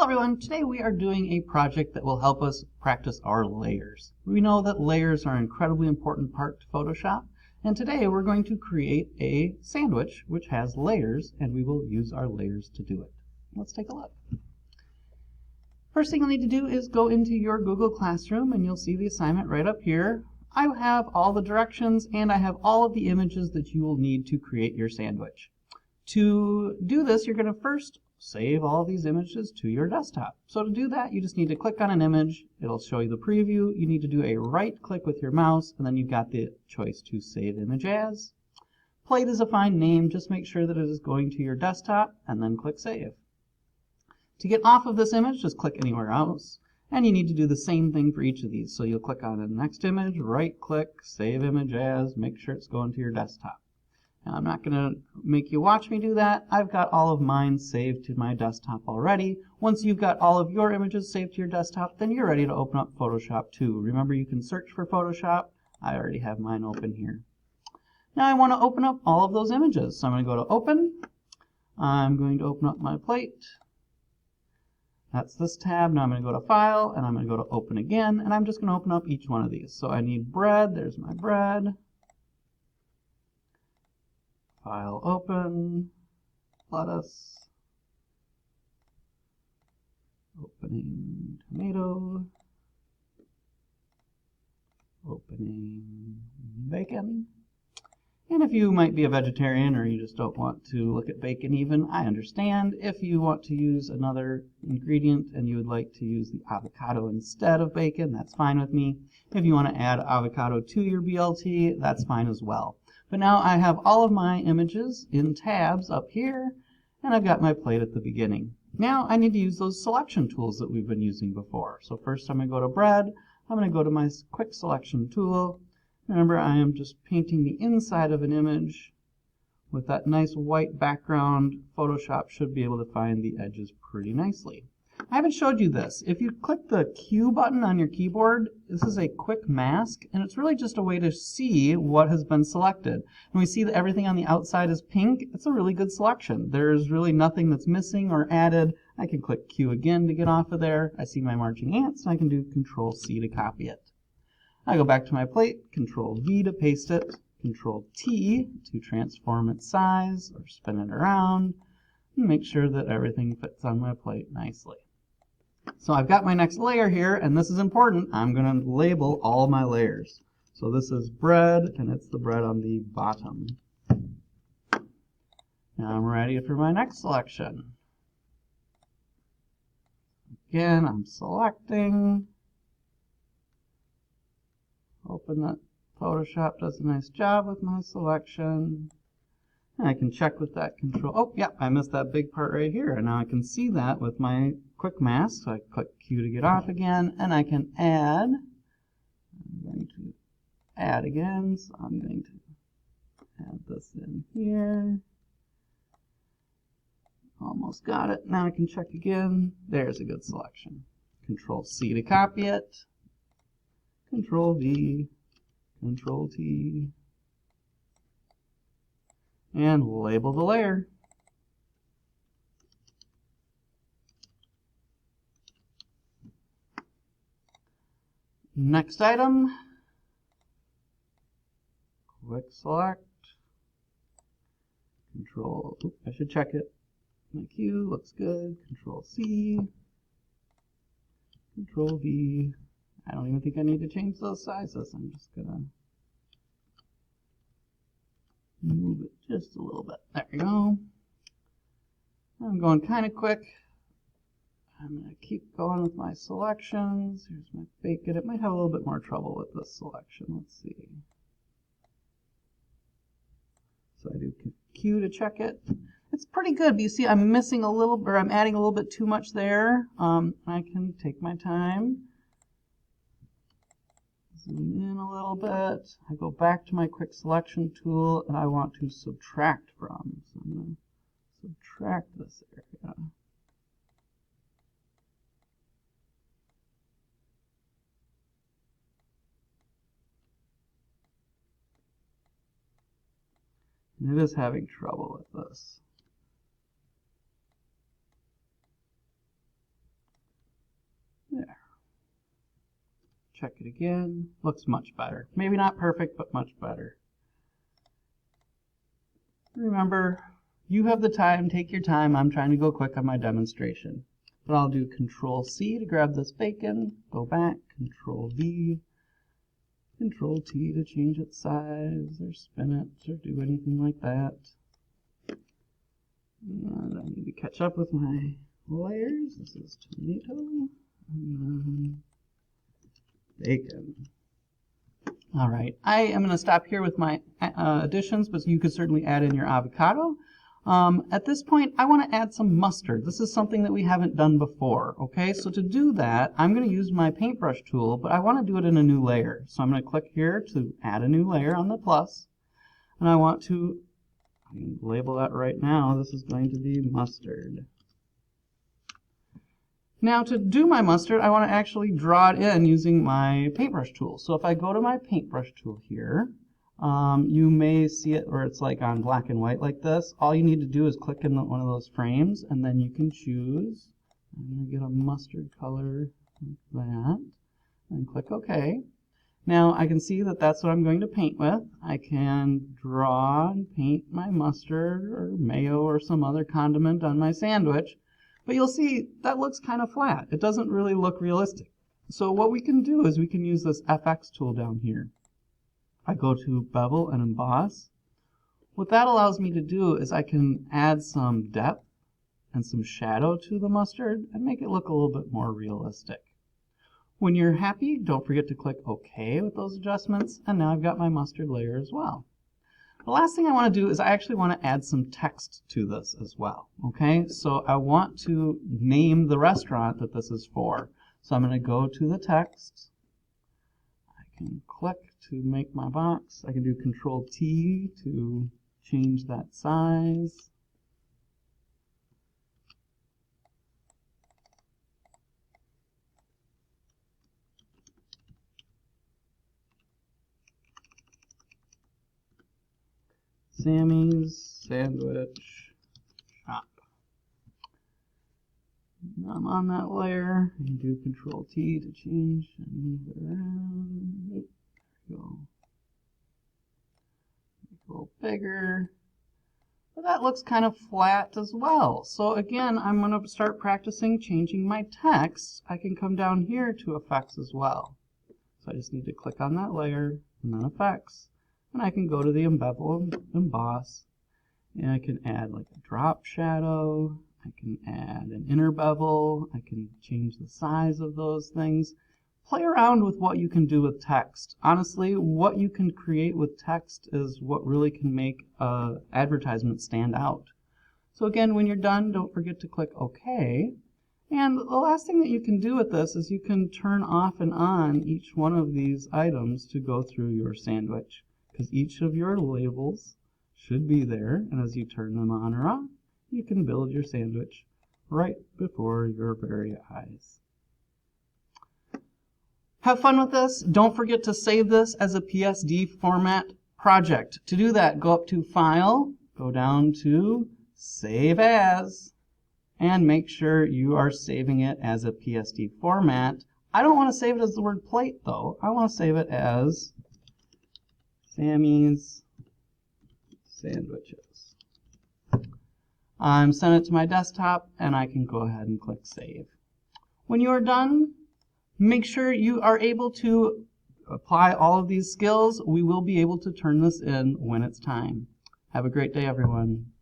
everyone, today we are doing a project that will help us practice our layers. We know that layers are an incredibly important part to Photoshop, and today we're going to create a sandwich which has layers, and we will use our layers to do it. Let's take a look. First thing you'll need to do is go into your Google Classroom and you'll see the assignment right up here. I have all the directions and I have all of the images that you will need to create your sandwich. To do this, you're going to first save all these images to your desktop. So to do that, you just need to click on an image. It'll show you the preview. You need to do a right click with your mouse, and then you've got the choice to save image as. Plate is a fine name. Just make sure that it is going to your desktop, and then click Save. To get off of this image, just click anywhere else. And you need to do the same thing for each of these. So you'll click on the next image, right click, save image as, make sure it's going to your desktop. Now, I'm not going to make you watch me do that. I've got all of mine saved to my desktop already. Once you've got all of your images saved to your desktop, then you're ready to open up Photoshop too. Remember, you can search for Photoshop. I already have mine open here. Now I want to open up all of those images. So I'm going to go to Open. I'm going to open up my plate. That's this tab. Now I'm going to go to File, and I'm going to go to Open again, and I'm just going to open up each one of these. So I need bread. There's my bread. File open, lettuce, opening tomato, opening bacon. And if you might be a vegetarian or you just don't want to look at bacon even, I understand. If you want to use another ingredient and you would like to use the avocado instead of bacon, that's fine with me. If you want to add avocado to your BLT, that's fine as well. But now I have all of my images in tabs up here, and I've got my plate at the beginning. Now I need to use those selection tools that we've been using before. So first I'm going to go to bread. I'm going to go to my quick selection tool. Remember, I am just painting the inside of an image with that nice white background. Photoshop should be able to find the edges pretty nicely. I haven't showed you this. If you click the Q button on your keyboard, this is a quick mask, and it's really just a way to see what has been selected. When we see that everything on the outside is pink, it's a really good selection. There's really nothing that's missing or added. I can click Q again to get off of there. I see my marching ants, and I can do Control C to copy it. I go back to my plate, Control V to paste it, Control T to transform its size or spin it around, and make sure that everything fits on my plate nicely. So I've got my next layer here, and this is important. I'm going to label all my layers. So this is bread, and it's the bread on the bottom. Now I'm ready for my next selection. Again, I'm selecting. Open that. Photoshop does a nice job with my selection. And I can check with that control. Oh, yeah, I missed that big part right here. And now I can see that with my quick mask. So I click Q to get off again, and I can add. I'm going to add again. So I'm going to add this in here. Almost got it. Now I can check again. There's a good selection. Control C to copy it. Control V. Control T. And label the layer. Next item, quick select, Control, I should check it. My Q looks good. Control C, Control V. I don't even think I need to change those sizes. I'm just gonna move it just a little bit. There we go. I'm going kind of quick. I'm going to keep going with my selections. Here's my bacon. It might have a little bit more trouble with this selection. Let's see. So I do Q to check it. It's pretty good, but you see I'm missing a little, or I'm adding a little bit too much there. I can take my time. Zoom in a little bit. I go back to my quick selection tool, and I want to subtract from. So I'm going to subtract this area. And it is having trouble with this. Check it again. Looks much better. Maybe not perfect, but much better. Remember, you have the time. Take your time. I'm trying to go quick on my demonstration. But I'll do Control-C to grab this bacon. Go back. Control-V. Control-T to change its size or spin it or do anything like that. And I need to catch up with my layers. This is tomato and then bacon. All right, I am going to stop here with my additions, but you could certainly add in your avocado. At this point, I want to add some mustard. This is something that we haven't done before, okay? So to do that, I'm going to use my paintbrush tool, but I want to do it in a new layer. So I'm going to click here to add a new layer on the plus, and I want to label that right now. This is going to be mustard. Now to do my mustard, I want to actually draw it in using my paintbrush tool. So if I go to my paintbrush tool here, you may see it where it's like on black and white like this. All you need to do is click in one of those frames, and then you can choose. I'm going to get a mustard color like that, and click OK. Now I can see that that's what I'm going to paint with. I can draw and paint my mustard or mayo or some other condiment on my sandwich. But you'll see that looks kind of flat. It doesn't really look realistic. So what we can do is we can use this FX tool down here. I go to Bevel and Emboss. What that allows me to do is I can add some depth and some shadow to the mustard and make it look a little bit more realistic. When you're happy, don't forget to click OK with those adjustments, and now I've got my mustard layer as well. The last thing I want to do is I actually want to add some text to this as well. Okay, so I want to name the restaurant that this is for. So I'm going to go to the text. I can click to make my box. I can do Control-T to change that size. Sammy's Sandwich Shop. Now I'm on that layer. I can do Control-T to change and move it around. There we go. Make it a little bigger. But that looks kind of flat as well. So again, I'm going to start practicing changing my text. I can come down here to Effects as well. So I just need to click on that layer and then Effects. And I can go to the Bevel and Emboss, and I can add like a drop shadow, I can add an inner bevel, I can change the size of those things. Play around with what you can do with text. Honestly, what you can create with text is what really can make an advertisement stand out. So again, when you're done, don't forget to click OK. And the last thing that you can do with this is you can turn off and on each one of these items to go through your sandwich, because each of your labels should be there, and as you turn them on or off, you can build your sandwich right before your very eyes. Have fun with this. Don't forget to save this as a PSD format project. To do that, go up to File, go down to Save As, and make sure you are saving it as a PSD format. I don't want to save it as the word plate, though. I want to save it as Sammy's Sandwiches. I'm sending it to my desktop, and I can go ahead and click Save. When you are done, make sure you are able to apply all of these skills. We will be able to turn this in when it's time. Have a great day, everyone.